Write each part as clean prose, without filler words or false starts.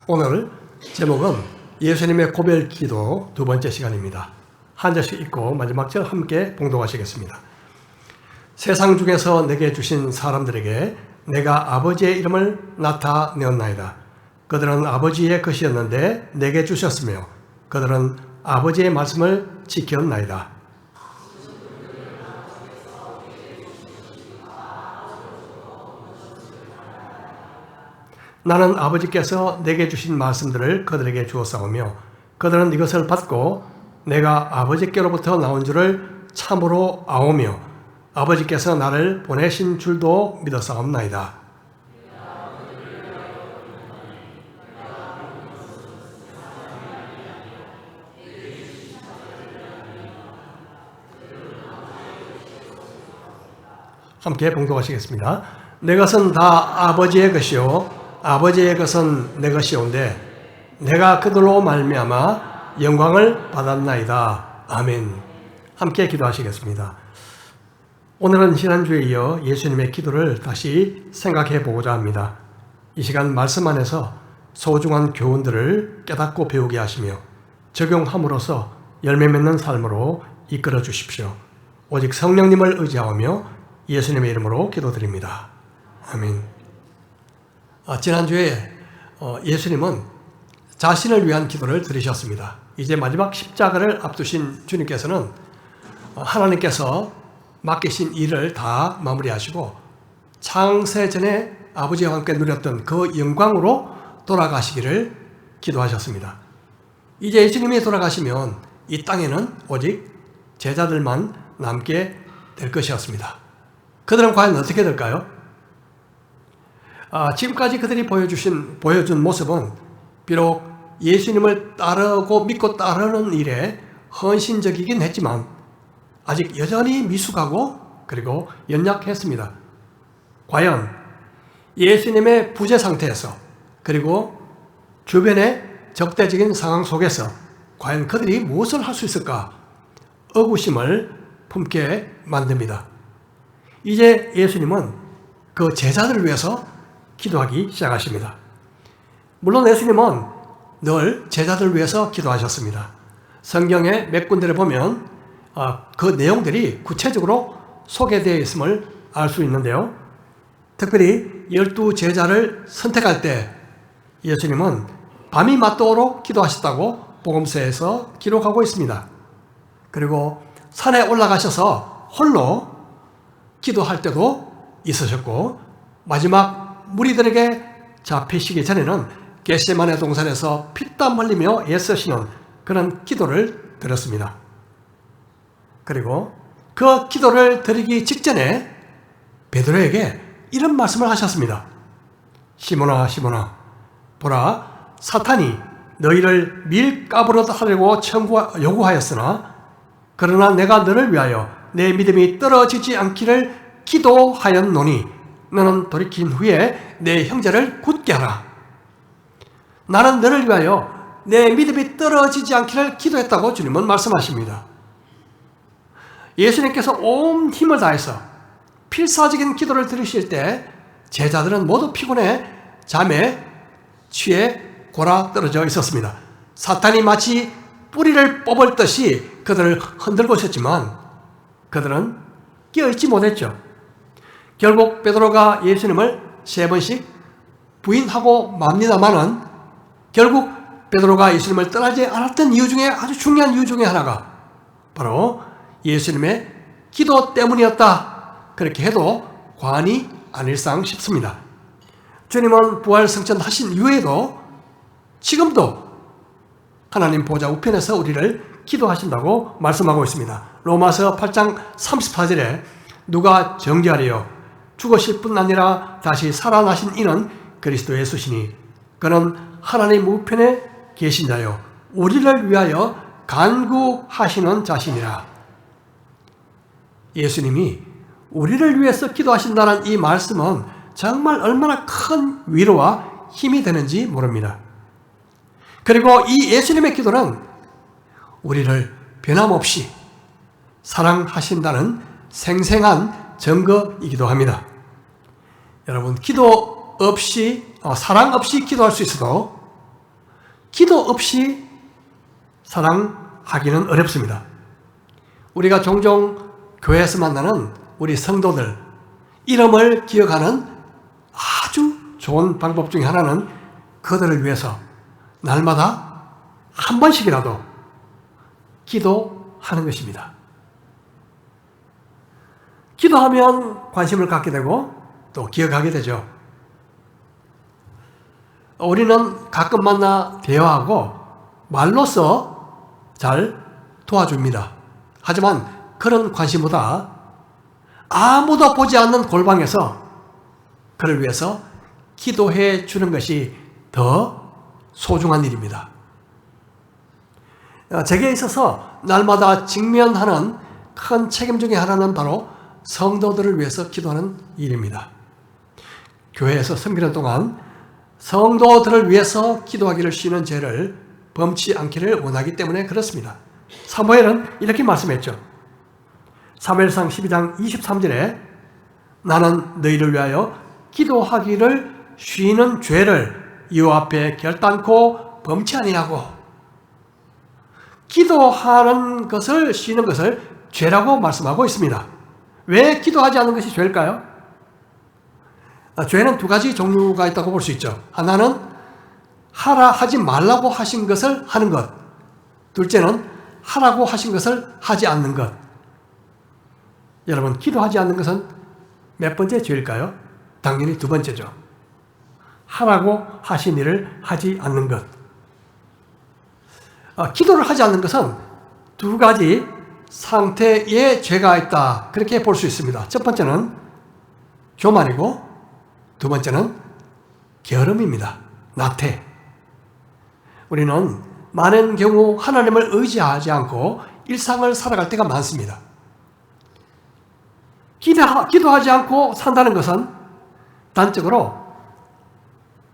오늘 제목은 예수님의 고별 기도 두 번째 시간입니다. 한 절씩 읽고 마지막 절 함께 봉독하시겠습니다. 세상 중에서 내게 주신 사람들에게 내가 아버지의 이름을 나타내었나이다. 그들은 아버지의 것이었는데 내게 주셨으며 그들은 아버지의 말씀을 지켰나이다. 나는 아버지께서 내게 주신 말씀들을 그들에게 주었사오며 그들은 이것을 받고 내가 아버지께로부터 나온 줄을 참으로 아오며 아버지께서 나를 보내신 줄도 믿었사옵나이다. 함께 봉독하시겠습니다. 내 것은 다 아버지의 것이요 아버지의 것은 내 것이온데 내가 그들로 말미암아 영광을 받았나이다. 아멘. 함께 기도하시겠습니다. 오늘은 지난주에 이어 예수님의 기도를 다시 생각해 보고자 합니다. 이 시간 말씀 안에서 소중한 교훈들을 깨닫고 배우게 하시며 적용함으로써 열매 맺는 삶으로 이끌어 주십시오. 오직 성령님을 의지하며 예수님의 이름으로 기도드립니다. 아멘. 지난주에 예수님은 자신을 위한 기도를 드리셨습니다. 이제 마지막 십자가를 앞두신 주님께서는 하나님께서 맡기신 일을 다 마무리하시고 창세 전에 아버지와 함께 누렸던 그 영광으로 돌아가시기를 기도하셨습니다. 이제 예수님이 돌아가시면 이 땅에는 오직 제자들만 남게 될 것이었습니다. 그들은 과연 어떻게 될까요? 지금까지 그들이 보여준 모습은 비록 예수님을 따르고 믿고 따르는 일에 헌신적이긴 했지만 아직 여전히 미숙하고 그리고 연약했습니다. 과연 예수님의 부재 상태에서 그리고 주변의 적대적인 상황 속에서 과연 그들이 무엇을 할 수 있을까? 의구심을 품게 만듭니다. 이제 예수님은 그 제자들을 위해서 기도하기 시작하십니다. 물론 예수님은 늘 제자들을 위해서 기도하셨습니다. 성경의 몇 군데를 보면 그 내용들이 구체적으로 소개되어 있음을 알 수 있는데요. 특별히 12 제자를 선택할 때 예수님은 밤이 맞도록 기도하셨다고 복음서에서 기록하고 있습니다. 그리고 산에 올라가셔서 홀로 기도할 때도 있으셨고 마지막 무리들에게 잡히시기 전에는 겟세마네 동산에서 피땀 흘리며 애쓰시는 그런 기도를 드렸습니다. 그리고 그 기도를 드리기 직전에 베드로에게 이런 말씀을 하셨습니다. 시몬아 시몬아 보라 사탄이 너희를 밀가부르 하려고 요구하였으나 그러나 내가 너를 위하여 내 믿음이 떨어지지 않기를 기도하였노니 너는 돌이킨 후에 내 형제를 굳게 하라. 나는 너를 위하여 내 믿음이 떨어지지 않기를 기도했다고 주님은 말씀하십니다. 예수님께서 온 힘을 다해서 필사적인 기도를 드리실 때 제자들은 모두 피곤해 잠에 취해 골아 떨어져 있었습니다. 사탄이 마치 뿌리를 뽑을 듯이 그들을 흔들고 있었지만 그들은 깨어있지 못했죠. 결국 베드로가 예수님을 3번씩 부인하고 맙니다마는 결국 베드로가 예수님을 떠나지 않았던 이유 중에 아주 중요한 이유 중에 하나가 바로 예수님의 기도 때문이었다. 그렇게 해도 과언이 아닐상 싶습니다. 주님은 부활승천 하신 이후에도 지금도 하나님 보좌 우편에서 우리를 기도하신다고 말씀하고 있습니다. 로마서 8장 34절에 누가 정죄하리요 죽으실 뿐 아니라 다시 살아나신 이는 그리스도 예수시니 그는 하나님 우편에 계신 자요 우리를 위하여 간구하시는 자신이라. 예수님이 우리를 위해서 기도하신다는 이 말씀은 정말 얼마나 큰 위로와 힘이 되는지 모릅니다. 그리고 이 예수님의 기도는 우리를 변함없이 사랑하신다는 생생한 증거이기도 합니다. 여러분, 기도 없이, 사랑 없이 기도할 수 있어도 기도 없이 사랑하기는 어렵습니다. 우리가 종종 교회에서 만나는 우리 성도들, 이름을 기억하는 아주 좋은 방법 중에 하나는 그들을 위해서 날마다 한 번씩이라도 기도하는 것입니다. 기도하면 관심을 갖게 되고 또 기억하게 되죠. 우리는 가끔 만나 대화하고 말로써 잘 도와줍니다. 하지만 그런 관심보다 아무도 보지 않는 골방에서 그를 위해서 기도해 주는 것이 더 소중한 일입니다. 제게 있어서 날마다 직면하는 큰 책임 중에 하나는 바로 성도들을 위해서 기도하는 일입니다. 교회에서 섬기는 동안 성도들을 위해서 기도하기를 쉬는 죄를 범치 않기를 원하기 때문에 그렇습니다. 사무엘은 이렇게 말씀했죠. 사무엘상 12장 23절에 나는 너희를 위하여 기도하기를 쉬는 죄를 여호와 앞에 결단코 범치 아니하고, 기도하는 것을 쉬는 것을 죄라고 말씀하고 있습니다. 왜 기도하지 않는 것이 죄일까요? 죄는 두 가지 종류가 있다고 볼 수 있죠. 하나는 하지 말라고 하신 것을 하는 것. 둘째는 하라고 하신 것을 하지 않는 것. 여러분, 기도하지 않는 것은 몇 번째 죄일까요? 당연히 두 번째죠. 하라고 하신 일을 하지 않는 것. 기도를 하지 않는 것은 두 가지 상태의 죄가 있다, 그렇게 볼 수 있습니다. 첫 번째는 교만이고 두 번째는 게으름입니다. 나태. 우리는 많은 경우 하나님을 의지하지 않고 일상을 살아갈 때가 많습니다. 기도하지 않고 산다는 것은 단적으로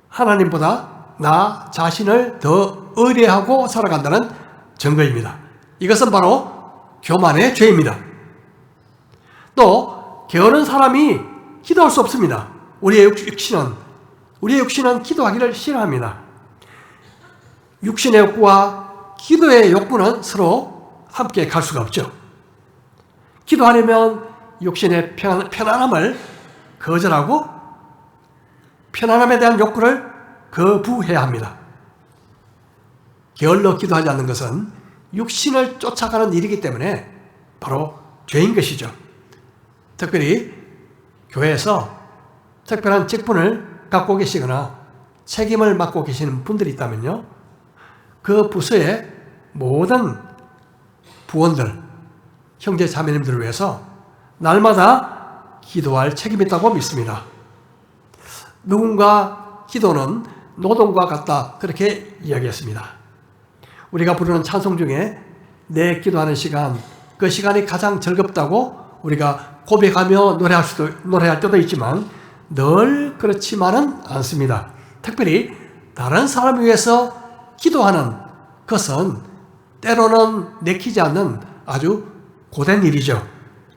하나님보다 나 자신을 더 의뢰하고 살아간다는 증거입니다. 이것은 바로 교만의 죄입니다. 또 게으른 사람이 기도할 수 없습니다. 우리의 육신은 기도하기를 싫어합니다. 육신의 욕구와 기도의 욕구는 서로 함께 갈 수가 없죠. 기도하려면 육신의 편안함을 거절하고 편안함에 대한 욕구를 거부해야 합니다. 게을러 기도하지 않는 것은 육신을 쫓아가는 일이기 때문에 바로 죄인 것이죠. 특별히 교회에서 특별한 직분을 갖고 계시거나 책임을 맡고 계시는 분들이 있다면요, 그 부서의 모든 부원들, 형제 자매님들을 위해서 날마다 기도할 책임이 있다고 믿습니다. 누군가 기도는 노동과 같다, 그렇게 이야기했습니다. 우리가 부르는 찬송 중에 내 기도하는 시간, 그 시간이 가장 즐겁다고 우리가 고백하며 노래할 때도 있지만 늘 그렇지만은 않습니다. 특별히 다른 사람을 위해서 기도하는 것은 때로는 내키지 않는 아주 고된 일이죠.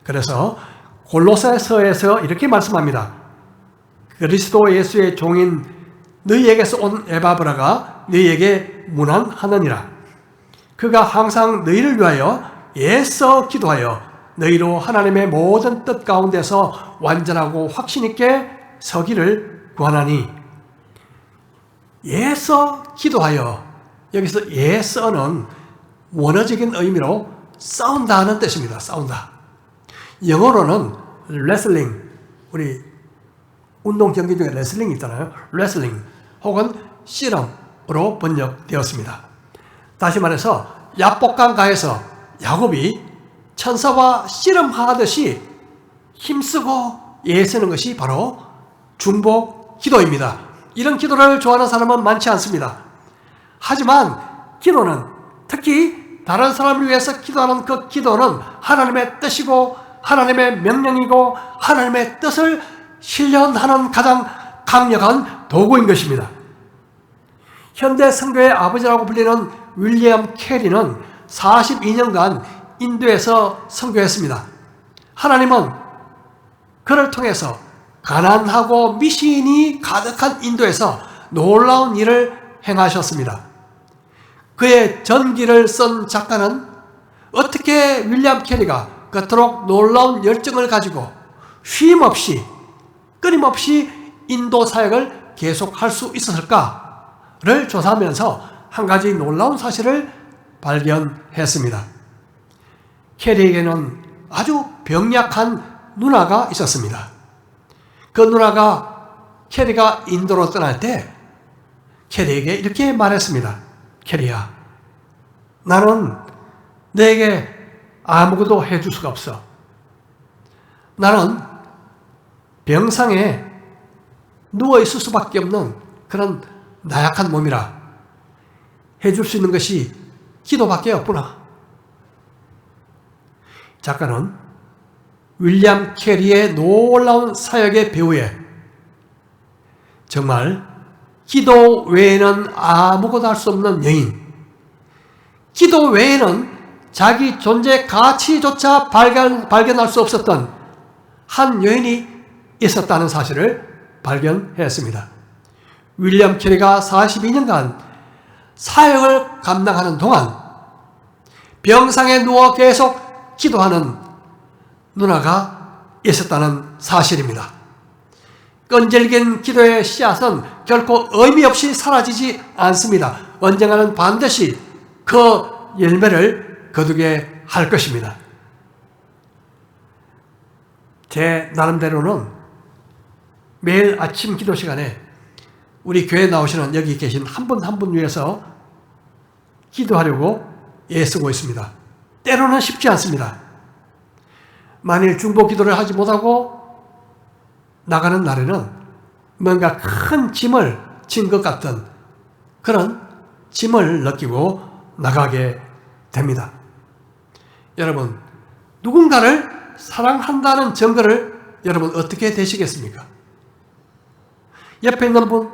그래서 골로새서에서 이렇게 말씀합니다. 그리스도 예수의 종인 너희에게서 온 에바브라가 너희에게 문안하느니라. 그가 항상 너희를 위하여 애써 기도하여 너희로 하나님의 모든 뜻 가운데서 완전하고 확신 있게 서기를 구하나니. 애써 기도하여, 여기서 애써는 원어적인 의미로 싸운다 하는 뜻입니다. 싸운다. 영어로는 레슬링, 우리 운동 경기 중에 레슬링 있잖아요. 레슬링 혹은 씨름으로 번역되었습니다. 다시 말해서 야복강가에서 야곱이 천사와 씨름하듯이 힘쓰고 애쓰는 것이 바로 중보 기도입니다. 이런 기도를 좋아하는 사람은 많지 않습니다. 하지만 기도는, 특히 다른 사람을 위해서 기도하는 그 기도는 하나님의 뜻이고 하나님의 명령이고 하나님의 뜻을 실현하는 가장 강력한 도구인 것입니다. 현대 선교의 아버지라고 불리는 윌리엄 캐리는 42년간 인도에서 선교했습니다. 하나님은 그를 통해서 가난하고 미신이 가득한 인도에서 놀라운 일을 행하셨습니다. 그의 전기를 쓴 작가는 어떻게 윌리엄 캐리가 그토록 놀라운 열정을 가지고 쉼없이 끊임없이 인도 사역을 계속할 수 있었을까를 조사하면서 한 가지 놀라운 사실을 발견했습니다. 캐리에게는 아주 병약한 누나가 있었습니다. 그 누나가 캐리가 인도로 떠날 때 캐리에게 이렇게 말했습니다. 캐리야, 나는 너에게 아무것도 해줄 수가 없어. 나는 병상에 누워있을 수밖에 없는 그런 나약한 몸이라 해줄 수 있는 것이 기도밖에 없구나. 작가는 윌리엄 캐리의 놀라운 사역의 배후에 정말 기도 외에는 아무것도 할 수 없는 여인, 기도 외에는 자기 존재 가치조차 발견할 수 없었던 한 여인이 있었다는 사실을 발견했습니다. 윌리엄 캐리가 42년간 사역을 감당하는 동안 병상에 누워 계속 기도하는 누나가 있었다는 사실입니다. 끈질긴 기도의 씨앗은 결코 의미 없이 사라지지 않습니다. 언젠가는 반드시 그 열매를 거두게 할 것입니다. 제 나름대로는 매일 아침 기도 시간에 우리 교회에 나오시는 여기 계신 한 분 한 분 위해서 기도하려고 애쓰고 있습니다. 때로는 쉽지 않습니다. 만일 중보 기도를 하지 못하고 나가는 날에는 뭔가 큰 짐을 진 것 같은 그런 짐을 느끼고 나가게 됩니다. 여러분, 누군가를 사랑한다는 증거를 여러분 어떻게 되시겠습니까? 옆에 있는 분,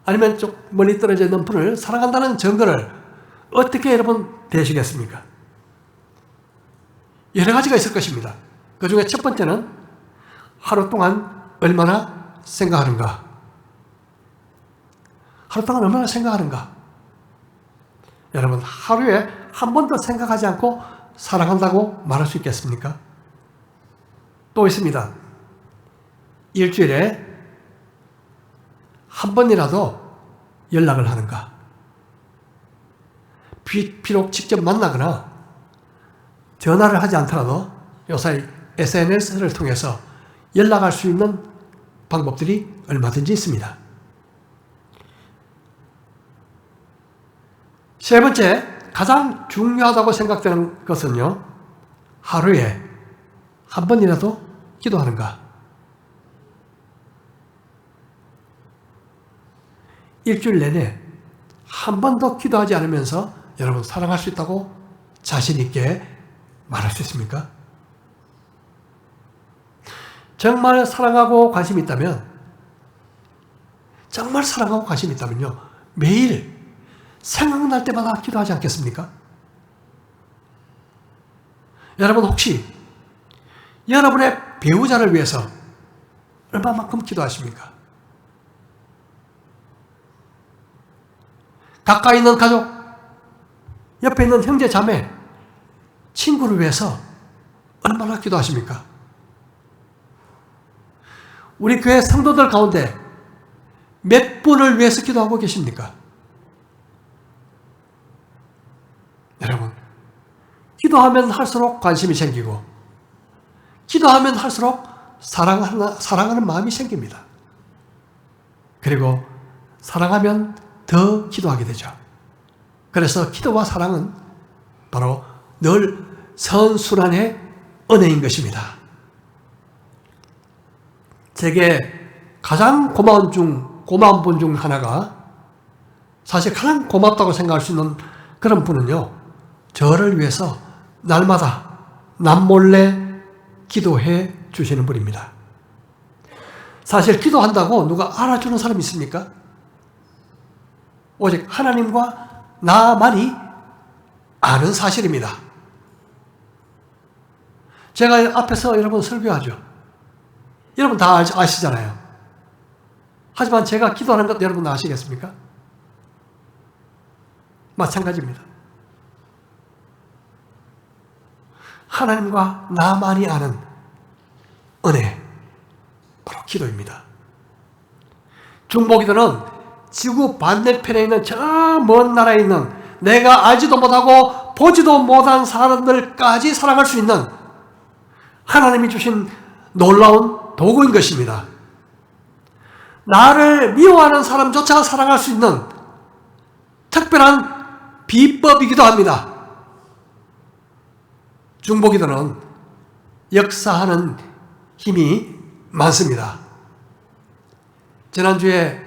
아니면 좀 멀리 떨어져 있는 분을 사랑한다는 증거를 어떻게 여러분 되시겠습니까? 여러 가지가 있을 것입니다. 그 중에 첫 번째는 하루 동안 얼마나 생각하는가. 하루 동안 얼마나 생각하는가. 여러분, 하루에 한 번도 생각하지 않고 사랑한다고 말할 수 있겠습니까? 또 있습니다. 일주일에 한 번이라도 연락을 하는가. 비록 직접 만나거나 전화를 하지 않더라도 요새 SNS를 통해서 연락할 수 있는 방법들이 얼마든지 있습니다. 세 번째, 가장 중요하다고 생각되는 것은요, 하루에 한 번이라도 기도하는가. 일주일 내내 한 번도 기도하지 않으면서 여러분 사랑할 수 있다고 자신 있게 말할 수 있습니까? 정말 사랑하고 관심이 있다면, 정말 사랑하고 관심이 있다면요, 매일 생각날 때마다 기도하지 않겠습니까? 여러분 혹시 여러분의 배우자를 위해서 얼마만큼 기도하십니까? 가까이 있는 가족, 옆에 있는 형제, 자매, 친구를 위해서 얼마나 기도하십니까? 우리 교회 성도들 가운데 몇 분을 위해서 기도하고 계십니까? 여러분, 기도하면 할수록 관심이 생기고 기도하면 할수록 사랑하는 마음이 생깁니다. 그리고 사랑하면 더 기도하게 되죠. 그래서 기도와 사랑은 바로 늘 선순환의 은혜인 것입니다. 제게 가장 고마운 분 중 하나가, 사실 가장 고맙다고 생각할 수 있는 그런 분은요, 저를 위해서 날마다 남몰래 기도해 주시는 분입니다. 사실 기도한다고 누가 알아주는 사람이 있습니까? 오직 하나님과 나만이 아는 사실입니다. 제가 앞에서 여러분 설교하죠. 여러분 다 아시잖아요. 하지만 제가 기도하는 것 여러분 아시겠습니까? 마찬가지입니다. 하나님과 나만이 아는 은혜, 바로 기도입니다. 중보기도는 지구 반대편에 있는 저 먼 나라에 있는 내가 알지도 못하고 보지도 못한 사람들까지 사랑할 수 있는 하나님이 주신 놀라운 도구인 것입니다. 나를 미워하는 사람조차 사랑할 수 있는 특별한 비법이기도 합니다. 중보기도는 역사하는 힘이 많습니다. 지난주에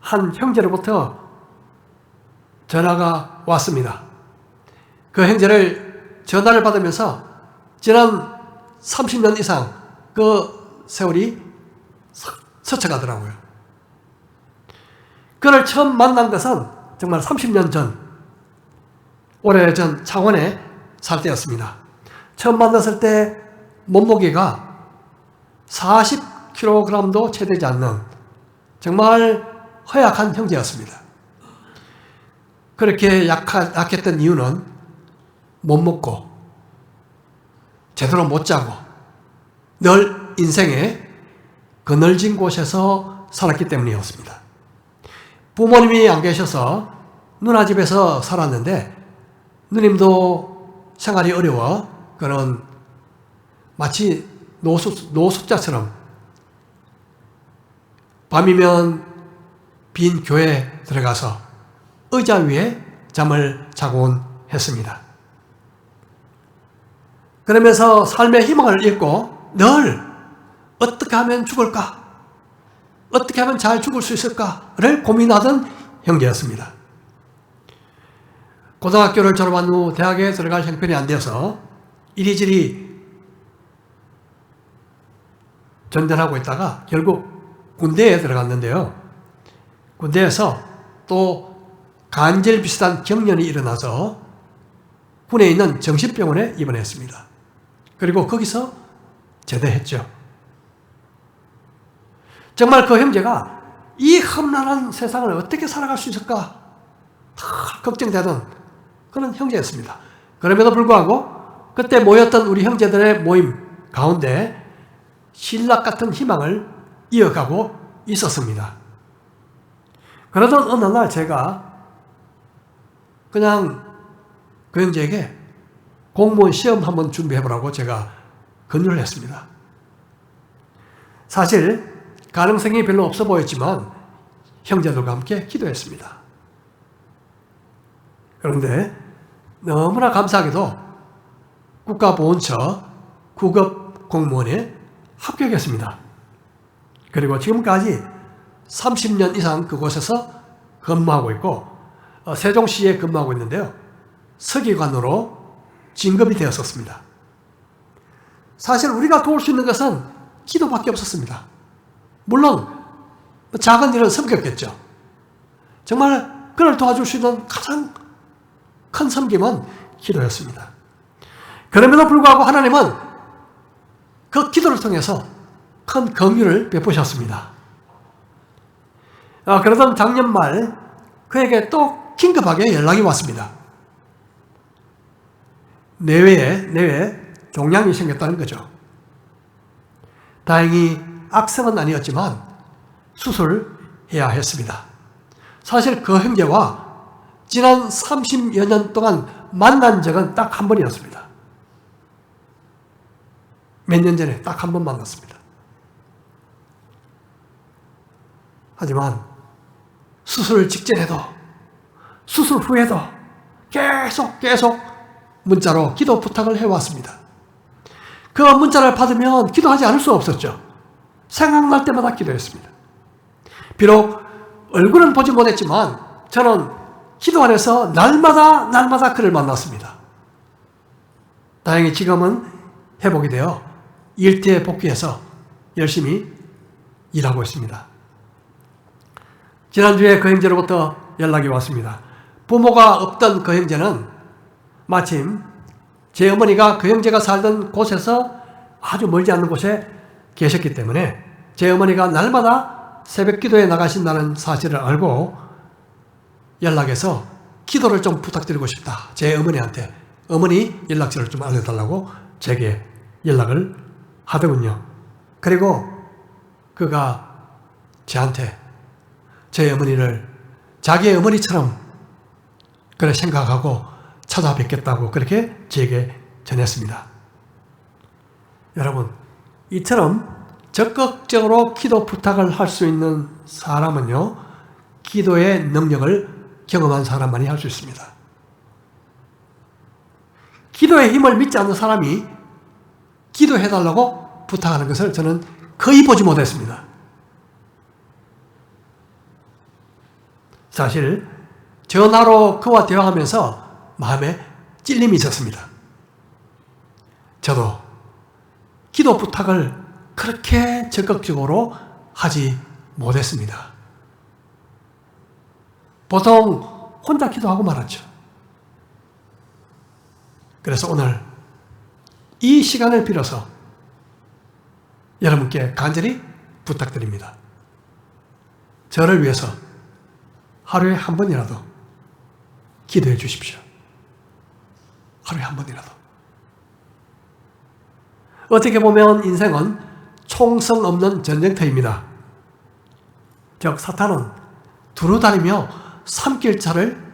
한 형제로부터 전화가 왔습니다. 그 형제를 전화를 받으면서 지난 30년 이상 그 세월이 스쳐가더라고요. 그를 처음 만난 것은 정말 30년 전, 오래전 창원에 살 때였습니다. 처음 만났을 때 몸무게가 40kg도 채 되지 않는 정말 허약한 형제였습니다. 그렇게 약했던 이유는 못 먹고 제대로 못 자고 늘 인생의 그늘진 곳에서 살았기 때문이었습니다. 부모님이 안 계셔서 누나 집에서 살았는데 누님도 생활이 어려워 그는 마치 노숙자처럼 밤이면 빈 교회에 들어가서 의자 위에 잠을 자곤 했습니다. 그러면서 삶의 희망을 잃고 늘 어떻게 하면 죽을까? 어떻게 하면 잘 죽을 수 있을까를 고민하던 형제였습니다. 고등학교를 졸업한 후 대학에 들어갈 형편이 안 돼서 이리저리 전전하고 있다가 결국 군대에 들어갔는데요. 군대에서 또 간질 비슷한 경련이 일어나서 군에 있는 정신병원에 입원했습니다. 그리고 거기서 제대했죠. 정말 그 형제가 이 험난한 세상을 어떻게 살아갈 수 있을까 다 걱정되던 그런 형제였습니다. 그럼에도 불구하고 그때 모였던 우리 형제들의 모임 가운데 신락 같은 희망을 이어가고 있었습니다. 그러던 어느 날 제가 그냥 그 형제에게 공무원 시험 한번 준비해보라고 제가 권유를 했습니다. 사실 가능성이 별로 없어 보였지만 형제들과 함께 기도했습니다. 그런데 너무나 감사하게도 국가보훈처 9급 공무원에 합격했습니다. 그리고 지금까지 30년 이상 그곳에서 근무하고 있고 세종시에 근무하고 있는데요. 서기관으로 진급이 되었었습니다. 사실 우리가 도울 수 있는 것은 기도밖에 없었습니다. 물론 작은 일은 섬겼겠죠. 정말 그를 도와줄 수 있는 가장 큰 섬김은 기도였습니다. 그럼에도 불구하고 하나님은 그 기도를 통해서 큰 긍휼을 베푸셨습니다. 그러던 작년 말 그에게 또 긴급하게 연락이 왔습니다. 내외에 종양이 생겼다는 거죠. 다행히 악성은 아니었지만 수술해야 했습니다. 사실 그 형제와 지난 30여 년 동안 만난 적은 딱 한 번이었습니다. 몇 년 전에 딱 한 번 만났습니다. 하지만 수술 직전에도 수술 후에도 계속 문자로 기도 부탁을 해왔습니다. 그 문자를 받으면 기도하지 않을 수 없었죠. 생각날 때마다 기도했습니다. 비록 얼굴은 보지 못했지만 저는 기도 안에서 날마다 그를 만났습니다. 다행히 지금은 회복이 되어 일터에 복귀해서 열심히 일하고 있습니다. 지난주에 그 형제로부터 연락이 왔습니다. 부모가 없던 그 형제는 마침 제 어머니가 그 형제가 살던 곳에서 아주 멀지 않는 곳에 계셨기 때문에 제 어머니가 날마다 새벽 기도에 나가신다는 사실을 알고 연락해서 기도를 좀 부탁드리고 싶다. 제 어머니한테. 어머니 연락처를 좀 알려달라고 제게 연락을 하더군요. 그리고 그가 저한테 제 어머니를 자기의 어머니처럼 그래 생각하고 찾아뵙겠다고 그렇게 제게 전했습니다. 여러분, 이처럼 적극적으로 기도 부탁을 할 수 있는 사람은요, 기도의 능력을 경험한 사람만이 할 수 있습니다. 기도의 힘을 믿지 않는 사람이 기도해달라고 부탁하는 것을 저는 거의 보지 못했습니다. 사실 전화로 그와 대화하면서 마음에 찔림이 있었습니다. 저도 기도 부탁을 그렇게 적극적으로 하지 못했습니다. 보통 혼자 기도하고 말았죠. 그래서 오늘 이 시간을 빌어서 여러분께 간절히 부탁드립니다. 저를 위해서 하루에 한 번이라도 기도해 주십시오. 하루에 한 번이라도. 어떻게 보면 인생은 총성 없는 전쟁터입니다. 즉 사탄은 두루다니며 삼킬차를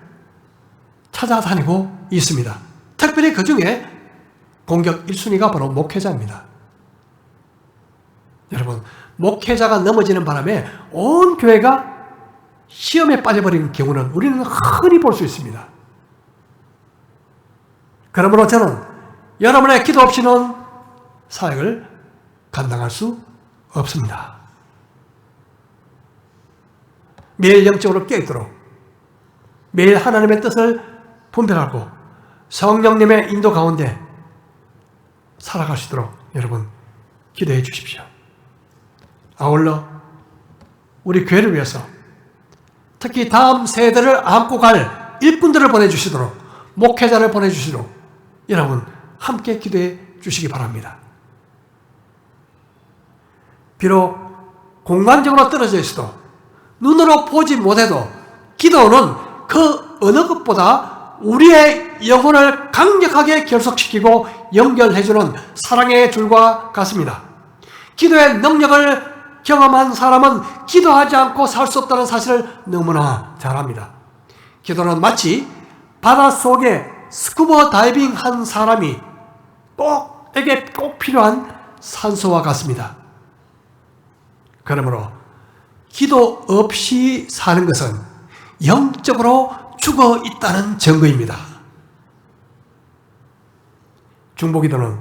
찾아다니고 있습니다. 특별히 그 중에 공격 1순위가 바로 목회자입니다. 여러분, 목회자가 넘어지는 바람에 온 교회가 시험에 빠져버리는 경우는 우리는 흔히 볼 수 있습니다. 그러므로 저는 여러분의 기도 없이는 사역을 감당할 수 없습니다. 매일 영적으로 깨있도록 매일 하나님의 뜻을 분별하고 성령님의 인도 가운데 살아갈 수 있도록 여러분 기도해 주십시오. 아울러 우리 교회를 위해서 특히 다음 세대를 안고 갈 일꾼들을 보내주시도록 목회자를 보내주시도록 여러분 함께 기도해 주시기 바랍니다. 비록 공간적으로 떨어져 있어도 눈으로 보지 못해도 기도는 그 어느 것보다 우리의 영혼을 강력하게 결속시키고 연결해주는 사랑의 줄과 같습니다. 기도의 능력을 경험한 사람은 기도하지 않고 살 수 없다는 사실을 너무나 잘 압니다. 기도는 마치 바닷속에 스쿠버 다이빙 한 사람이 에게 꼭 필요한 산소와 같습니다. 그러므로 기도 없이 사는 것은 영적으로 죽어 있다는 증거입니다. 중보기도는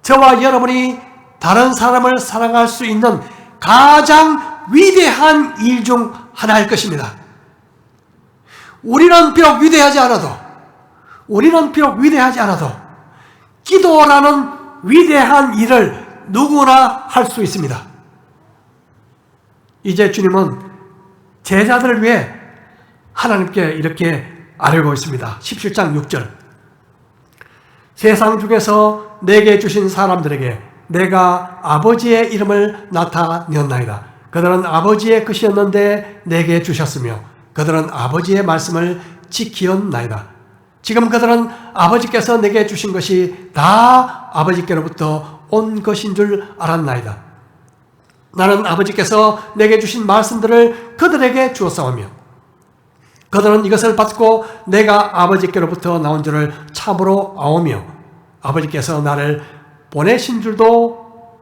저와 여러분이 다른 사람을 사랑할 수 있는 가장 위대한 일 중 하나일 것입니다. 우리는 비록 위대하지 않아도 기도라는 위대한 일을 누구나 할 수 있습니다. 이제 주님은 제자들을 위해 하나님께 이렇게 아뢰고 있습니다. 17장 6절 세상 중에서 내게 주신 사람들에게 내가 아버지의 이름을 나타내었나이다. 그들은 아버지의 것이었는데 내게 주셨으며 그들은 아버지의 말씀을 지키었나이다. 지금 그들은 아버지께서 내게 주신 것이 다 아버지께로부터 온 것인 줄 알았나이다. 나는 아버지께서 내게 주신 말씀들을 그들에게 주었사오며 그들은 이것을 받고 내가 아버지께로부터 나온 줄을 참으로 아오며 아버지께서 나를 보내신 줄도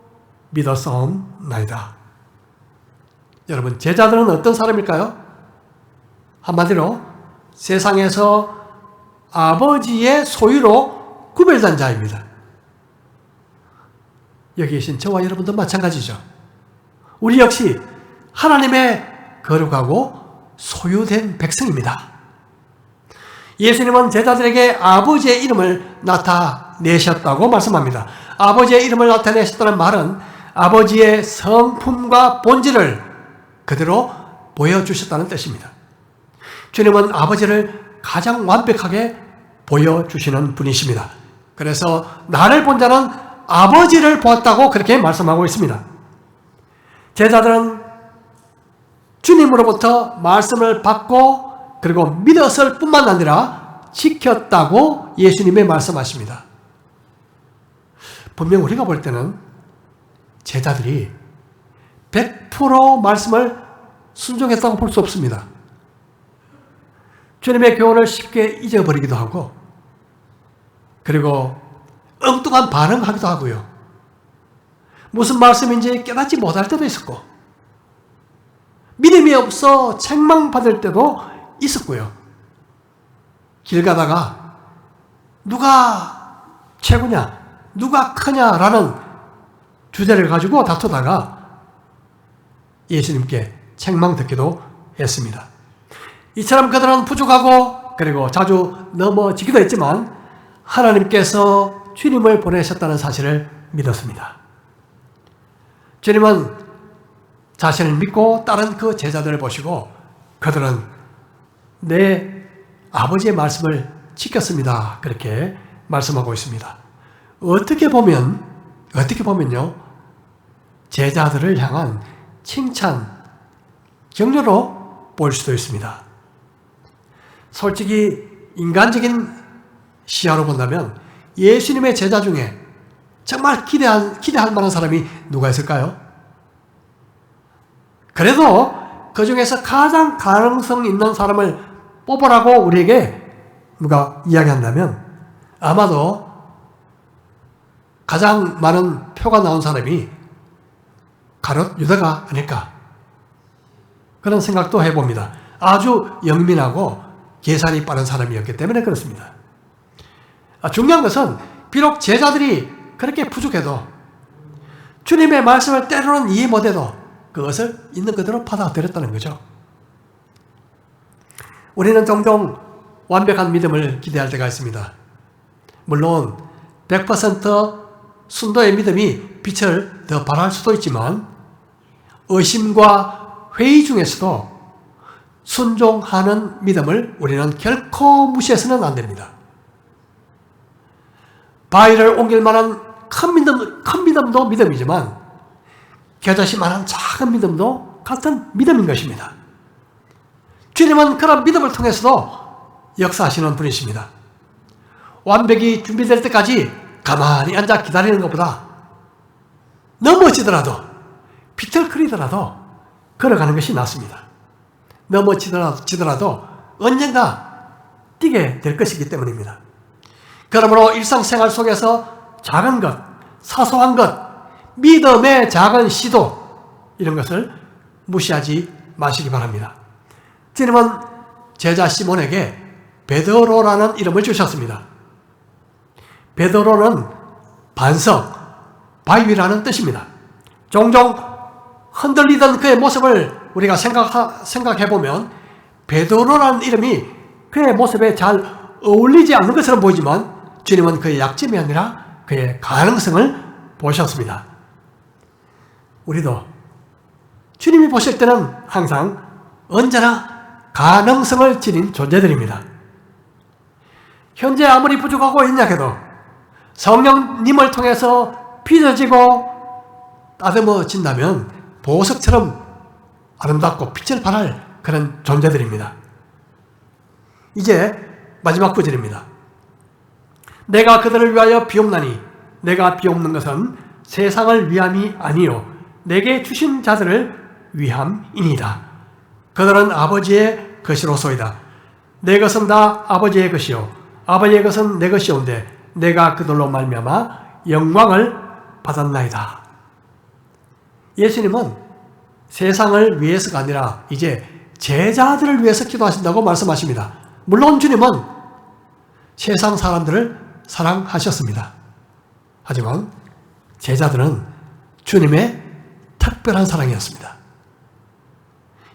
믿었사옵나이다. 여러분, 제자들은 어떤 사람일까요? 한마디로 세상에서 아버지의 소유로 구별된 자입니다. 여기 계신 저와 여러분도 마찬가지죠. 우리 역시 하나님의 거룩하고 소유된 백성입니다. 예수님은 제자들에게 아버지의 이름을 나타내셨다고 말씀합니다. 아버지의 이름을 나타내셨다는 말은 아버지의 성품과 본질을 그대로 보여주셨다는 뜻입니다. 주님은 아버지를 가장 완벽하게 보여주시는 분이십니다. 그래서 나를 본 자는 아버지를 보았다고 그렇게 말씀하고 있습니다. 제자들은 주님으로부터 말씀을 받고 그리고 믿었을 뿐만 아니라 지켰다고 예수님이 말씀하십니다. 분명 우리가 볼 때는 제자들이 100% 말씀을 순종했다고 볼 수 없습니다. 주님의 교훈을 쉽게 잊어버리기도 하고, 그리고 엉뚱한 반응하기도 하고요. 무슨 말씀인지 깨닫지 못할 때도 있었고, 믿음이 없어 책망받을 때도 있었고요. 길 가다가 누가 최고냐, 누가 크냐라는 주제를 가지고 다투다가 예수님께 책망듣기도 했습니다. 이처럼 그들은 부족하고 그리고 자주 넘어지기도 했지만 하나님께서 주님을 보내셨다는 사실을 믿었습니다. 주님은 자신을 믿고 따른 그 제자들을 보시고 그들은 내 아버지의 말씀을 지켰습니다. 그렇게 말씀하고 있습니다. 어떻게 보면요, 제자들을 향한 칭찬, 격려로 보일 수도 있습니다. 솔직히 인간적인 시야로 본다면 예수님의 제자 중에 정말 기대할 만한 사람이 누가 있을까요? 그래도 그 중에서 가장 가능성 있는 사람을 뽑으라고 우리에게 누가 이야기한다면 아마도 가장 많은 표가 나온 사람이 가룟 유다가 아닐까, 그런 생각도 해봅니다. 아주 영민하고 계산이 빠른 사람이었기 때문에 그렇습니다. 중요한 것은 비록 제자들이 그렇게 부족해도 주님의 말씀을 때로는 이해 못해도 그것을 있는 그대로 받아들였다는 거죠. 우리는 종종 완벽한 믿음을 기대할 때가 있습니다. 물론 100% 순도의 믿음이 빛을 더 발할 수도 있지만 의심과 회의 중에서도 순종하는 믿음을 우리는 결코 무시해서는 안 됩니다. 바위를 옮길 만한 큰 믿음도 믿음이지만 겨자씨만한 작은 믿음도 같은 믿음인 것입니다. 주님은 그런 믿음을 통해서도 역사하시는 분이십니다. 완벽이 준비될 때까지 가만히 앉아 기다리는 것보다 넘어지더라도 비틀거리더라도 걸어가는 것이 낫습니다. 넘어지더라도 언젠가 뛰게 될 것이기 때문입니다. 그러므로 일상생활 속에서 작은 것, 사소한 것, 믿음의 작은 시도, 이런 것을 무시하지 마시기 바랍니다. 주님은 제자 시몬에게 베드로라는 이름을 주셨습니다. 베드로는 반석, 바위라는 뜻입니다. 종종 흔들리던 그의 모습을 우리가 생각해보면 베드로라는 이름이 그의 모습에 잘 어울리지 않는 것처럼 보이지만 주님은 그의 약점이 아니라 그의 가능성을 보셨습니다. 우리도 주님이 보실 때는 항상 언제나 가능성을 지닌 존재들입니다. 현재 아무리 부족하고 연약해도 성령님을 통해서 빚어지고 따듬어진다면 보석처럼 아름답고 빛을 발할 그런 존재들입니다. 이제 마지막 구절입니다. 내가 그들을 위하여 비옵나니 내가 비옵는 것은 세상을 위함이 아니요 내게 주신 자들을 위함이니이다. 그들은 아버지의 것이로소이다. 내 것은 다 아버지의 것이요 아버지의 것은 내 것이온데 내가 그들로 말미암아 영광을 받았나이다. 예수님은 세상을 위해서가 아니라 이제 제자들을 위해서 기도하신다고 말씀하십니다. 물론 주님은 세상 사람들을 사랑하셨습니다. 하지만 제자들은 주님의 특별한 사랑이었습니다.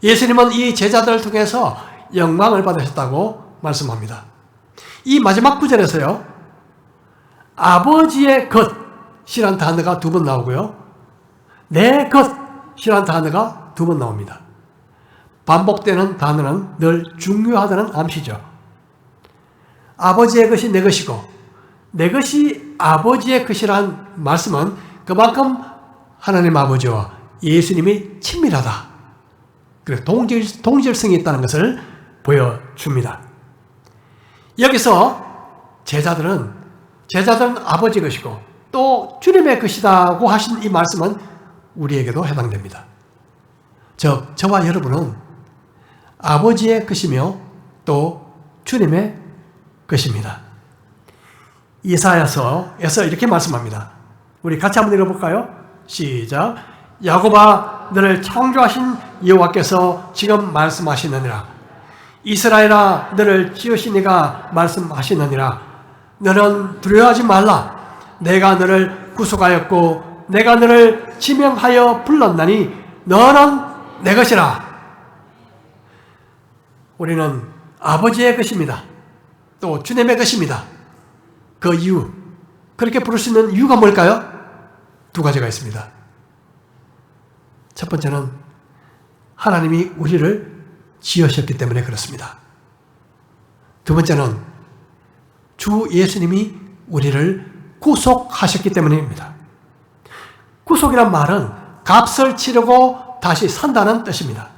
예수님은 이 제자들을 통해서 영광을 받으셨다고 말씀합니다. 이 마지막 구절에서요, 아버지의 것이란 단어가 2번 나오고요, 내 것이란 단어가 2번 나옵니다. 반복되는 단어는 늘 중요하다는 암시죠. 아버지의 것이 내 것이고 내 것이 아버지의 것이란 말씀은 그만큼 하나님 아버지와 예수님이 친밀하다, 그리고 동질성이 있다는 것을 보여줍니다. 여기서 제자들은 아버지 것이고 또 주님의 것이라고 하신 이 말씀은 우리에게도 해당됩니다. 즉 저와 여러분은 아버지의 것이며 또 주님의 것입니다. 이사야서에서 이렇게 말씀합니다. 우리 같이 한번 읽어볼까요? 시작. 야곱아 너를 창조하신 여호와께서 지금 말씀하시느니라. 이스라엘아 너를 지으신 이가 말씀하시느니라. 너는 두려워하지 말라. 내가 너를 구속하였고 내가 너를 지명하여 불렀나니 너는 내 것이라. 우리는 아버지의 것입니다. 또 주님의 것입니다. 그 이유, 그렇게 부를 수 있는 이유가 뭘까요? 두 가지가 있습니다. 첫 번째는 하나님이 우리를 지으셨기 때문에 그렇습니다. 두 번째는 주 예수님이 우리를 구속하셨기 때문입니다. 구속이란 말은 값을 치르고 다시 산다는 뜻입니다.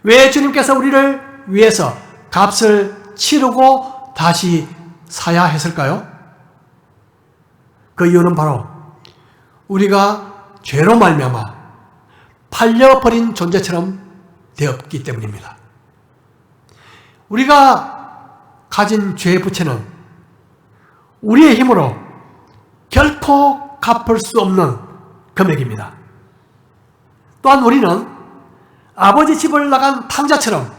왜 주님께서 우리를 위해서 값을 치르고 다시 사야 했을까요? 그 이유는 바로 우리가 죄로 말미암아 팔려버린 존재처럼 되었기 때문입니다. 우리가 가진 죄의 부채는 우리의 힘으로 결코 갚을 수 없는 금액입니다. 또한 우리는 아버지 집을 나간 탕자처럼,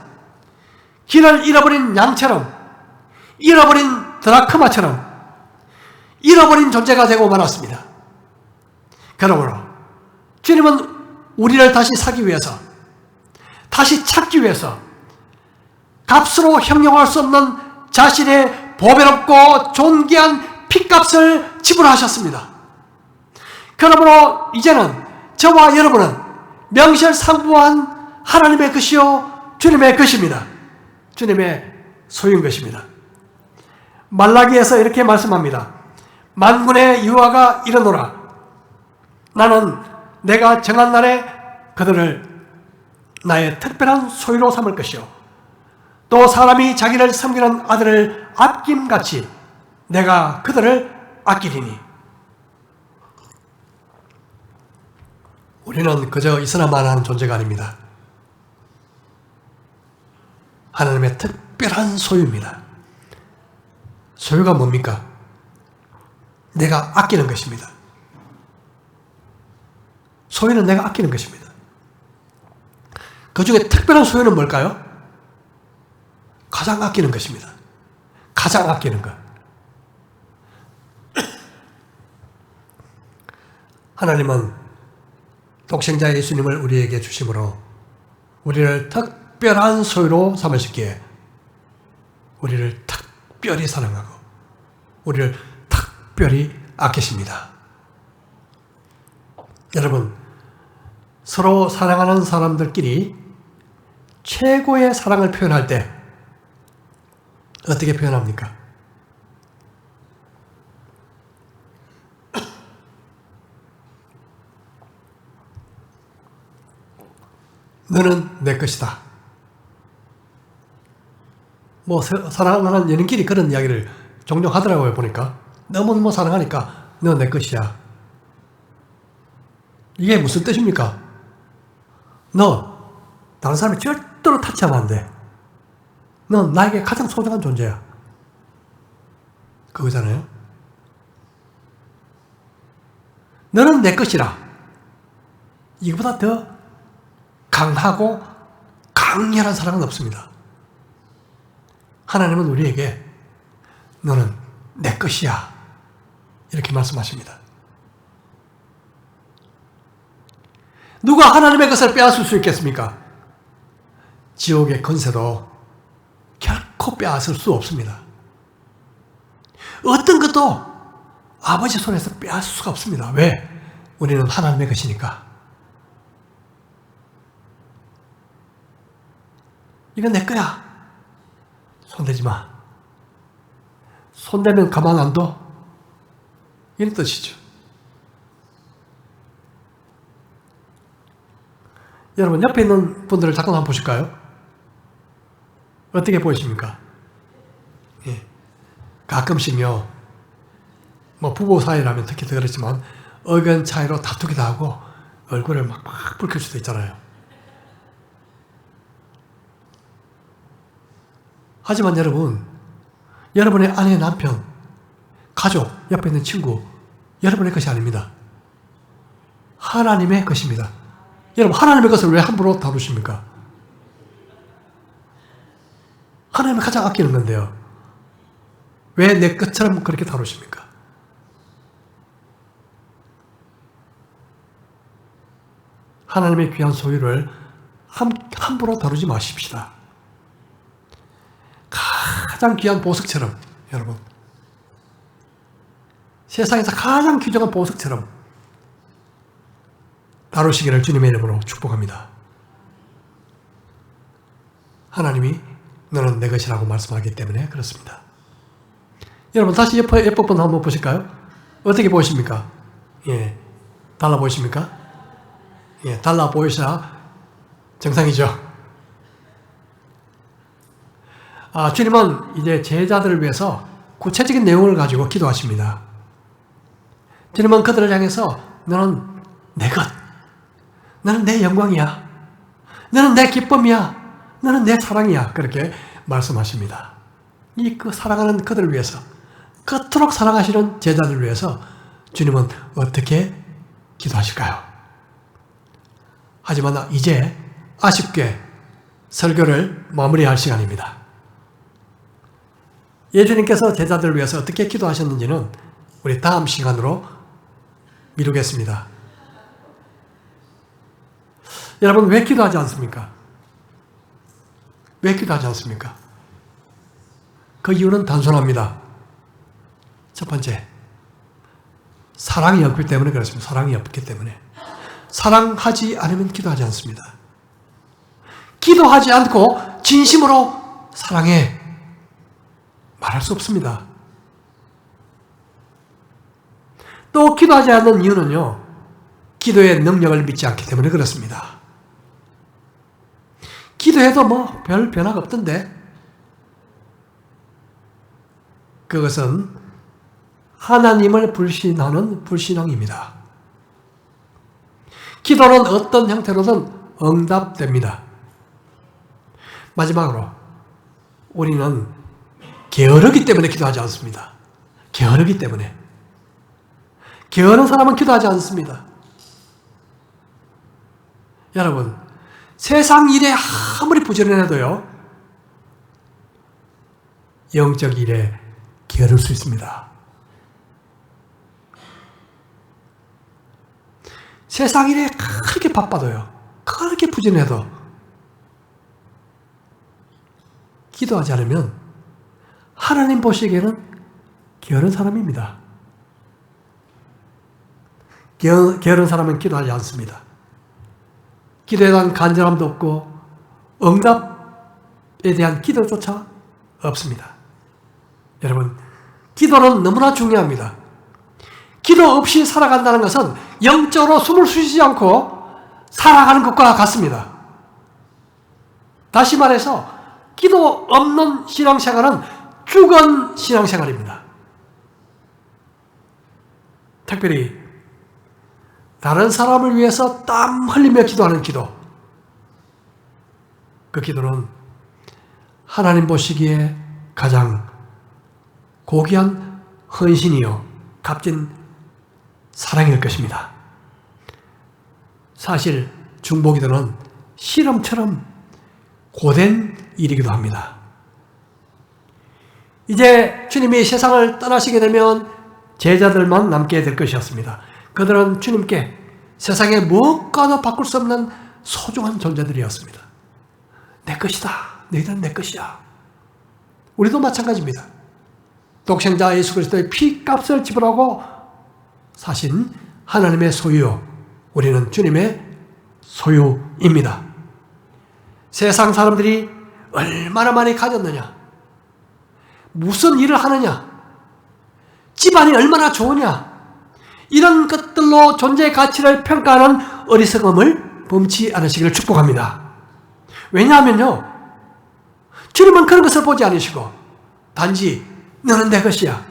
길을 잃어버린 양처럼, 잃어버린 드라크마처럼 잃어버린 존재가 되고 말았습니다. 그러므로 주님은 우리를 다시 사기 위해서, 다시 찾기 위해서 값으로 형용할 수 없는 자신의 보배롭고 존귀한 핏값을 지불하셨습니다. 그러므로 이제는 저와 여러분은 명실상부한 하나님의 것이요 주님의 것입니다. 주님의 소유인 것입니다. 말라기에서 이렇게 말씀합니다. 만군의 여호와가 이르노라. 나는 내가 정한 날에 그들을 나의 특별한 소유로 삼을 것이요 또 사람이 자기를 섬기는 아들을 아낌같이 내가 그들을 아끼리니. 우리는 그저 있으나만 하는 존재가 아닙니다. 하나님의 특별한 소유입니다. 소유가 뭡니까? 내가 아끼는 것입니다. 소유는 내가 아끼는 것입니다. 그 중에 특별한 소유는 뭘까요? 가장 아끼는 것입니다. 가장 아끼는 것. 하나님은 독생자 예수님을 우리에게 주심으로 우리를 특별한 소유로 삼으셨기에 우리를 특별히 사랑하고 우리를 특별히 아끼십니다. 여러분, 서로 사랑하는 사람들끼리 최고의 사랑을 표현할 때 어떻게 표현합니까? 너는 내 것이다. 뭐 사랑하는 연인끼리 그런 이야기를 종종 하더라고요. 보니까 너무너무 사랑하니까 너 내 것이야. 이게 무슨 뜻입니까? 너 다른 사람이 절대로 타치하면 안 돼. 넌 나에게 가장 소중한 존재야. 그거잖아요. 너는 내 것이라. 이거보다 더 강하고 강렬한 사랑은 없습니다. 하나님은 우리에게 너는 내 것이야 이렇게 말씀하십니다. 누가 하나님의 것을 빼앗을 수 있겠습니까? 지옥의 권세도 결코 빼앗을 수 없습니다. 어떤 것도 아버지 손에서 빼앗을 수가 없습니다. 왜? 우리는 하나님의 것이니까. 이건 내 거야. 손대지 마. 손대면 가만 안 둬. 이런 뜻이죠. 여러분, 옆에 있는 분들을 잠깐 한번 보실까요? 어떻게 보이십니까? 예. 가끔씩요, 뭐 부부 사이라면 특히 더 그렇지만 의견 차이로 다투기도 하고 얼굴을 막 붉힐 수도 있잖아요. 하지만 여러분, 여러분의 아내, 남편, 가족, 옆에 있는 친구, 여러분의 것이 아닙니다. 하나님의 것입니다. 여러분, 하나님의 것을 왜 함부로 다루십니까? 하나님이 가장 아끼는 건데요. 왜 내 것처럼 그렇게 다루십니까? 하나님의 귀한 소유를 함부로 다루지 마십시다. 가장 귀한 보석처럼, 여러분, 세상에서 가장 귀중한 보석처럼 다루시기를 주님의 이름으로 축복합니다. 하나님이 너는 내 것이라고 말씀하기 때문에 그렇습니다. 여러분, 다시 옆 부분 한번 보실까요? 어떻게 보이십니까? 예, 달라 보이십니까? 예, 달라 보이셔야 정상이죠. 주님은 이제 제자들을 위해서 구체적인 내용을 가지고 기도하십니다. 주님은 그들을 향해서 너는 내 것, 너는 내 영광이야, 너는 내 기쁨이야, 너는 내 사랑이야, 그렇게 말씀하십니다. 그 사랑하는 그들을 위해서, 그토록 사랑하시는 제자들을 위해서 주님은 어떻게 기도하실까요? 하지만 이제 아쉽게 설교를 마무리할 시간입니다. 예수님께서 제자들을 위해서 어떻게 기도하셨는지는 우리 다음 시간으로 미루겠습니다. 여러분, 왜 기도하지 않습니까? 왜 기도하지 않습니까? 그 이유는 단순합니다. 첫 번째, 사랑이 없기 때문에 그렇습니다. 사랑이 없기 때문에. 사랑하지 않으면 기도하지 않습니다. 기도하지 않고 진심으로 사랑해 말할 수 없습니다. 또 기도하지 않는 이유는요, 기도의 능력을 믿지 않기 때문에 그렇습니다. 기도해도 뭐 별 변화가 없던데, 그것은 하나님을 불신하는 불신앙입니다. 기도는 어떤 형태로든 응답됩니다. 마지막으로, 우리는 게으르기 때문에 기도하지 않습니다. 게으르기 때문에. 게으른 사람은 기도하지 않습니다. 여러분, 세상 일에 아무리 부지런해도요, 영적 일에 게으를 수 있습니다. 세상 일에 그렇게 바빠도요, 그렇게 부지런해도 기도하지 않으면 하나님 보시기에는 게으른 사람입니다. 게으른 사람은 기도하지 않습니다. 기도에 대한 간절함도 없고 응답에 대한 기도조차 없습니다. 여러분, 기도는 너무나 중요합니다. 기도 없이 살아간다는 것은 영적으로 숨을 쉬지 않고 살아가는 것과 같습니다. 다시 말해서 기도 없는 신앙생활은 죽은 신앙생활입니다. 특별히 다른 사람을 위해서 땀 흘리며 기도하는 기도, 그 기도는 하나님 보시기에 가장 고귀한 헌신이요 값진 사랑일 것입니다. 사실 중보기도는 실험처럼 고된 일이기도 합니다. 이제 주님이 세상을 떠나시게 되면 제자들만 남게 될 것이었습니다. 그들은 주님께 세상의 무엇과도 바꿀 수 없는 소중한 존재들이었습니다. 내 것이다. 너희들은 내 것이야. 우리도 마찬가지입니다. 독생자 예수 그리스도의 피값을 지불하고 사신 하나님의 소유, 우리는 주님의 소유입니다. 세상 사람들이 얼마나 많이 가졌느냐, 무슨 일을 하느냐, 집안이 얼마나 좋으냐, 이런 것들로 존재의 가치를 평가하는 어리석음을 범치 않으시기를 축복합니다. 왜냐하면요, 주님은 그런 것을 보지 않으시고 단지 너는 내 것이야.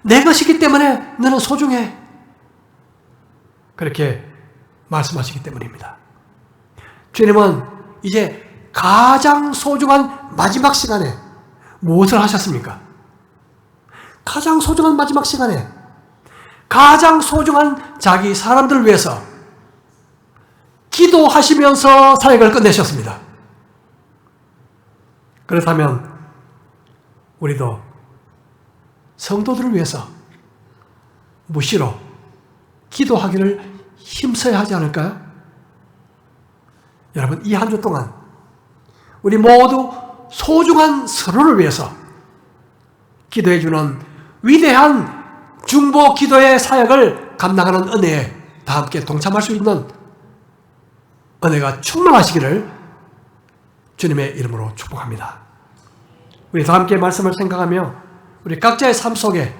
내 것이기 때문에 너는 소중해. 그렇게 말씀하시기 때문입니다. 주님은 이제 가장 소중한 마지막 시간에 무엇을 하셨습니까? 가장 소중한 마지막 시간에 가장 소중한 자기 사람들을 위해서 기도하시면서 사역을 끝내셨습니다. 그렇다면 우리도 성도들을 위해서 무시로 기도하기를 힘써야 하지 않을까요? 여러분, 이 한 주 동안 우리 모두 소중한 서로를 위해서 기도해 주는 위대한 중보 기도의 사역을 감당하는 은혜에 다 함께 동참할 수 있는 은혜가 충만하시기를 주님의 이름으로 축복합니다. 우리 다 함께 말씀을 생각하며 우리 각자의 삶 속에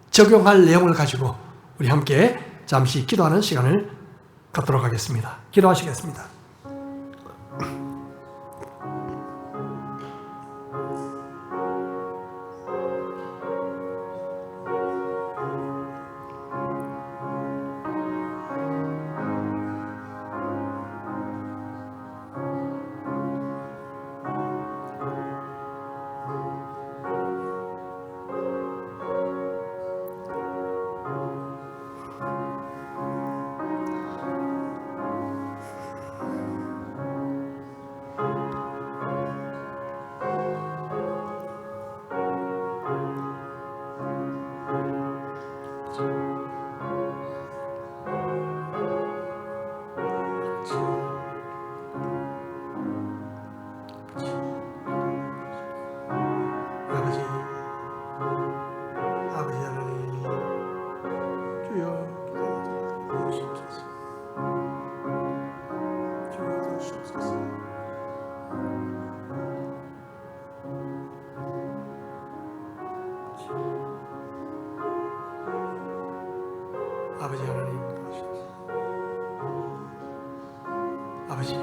적용할 내용을 가지고 우리 함께 잠시 기도하는 시간을 갖도록 하겠습니다. 기도하시겠습니다. 아버지 하나님, 주여 도와주옵소서. 주여 도와주옵소서. 아버지 하나님 도와주옵소서. 아버지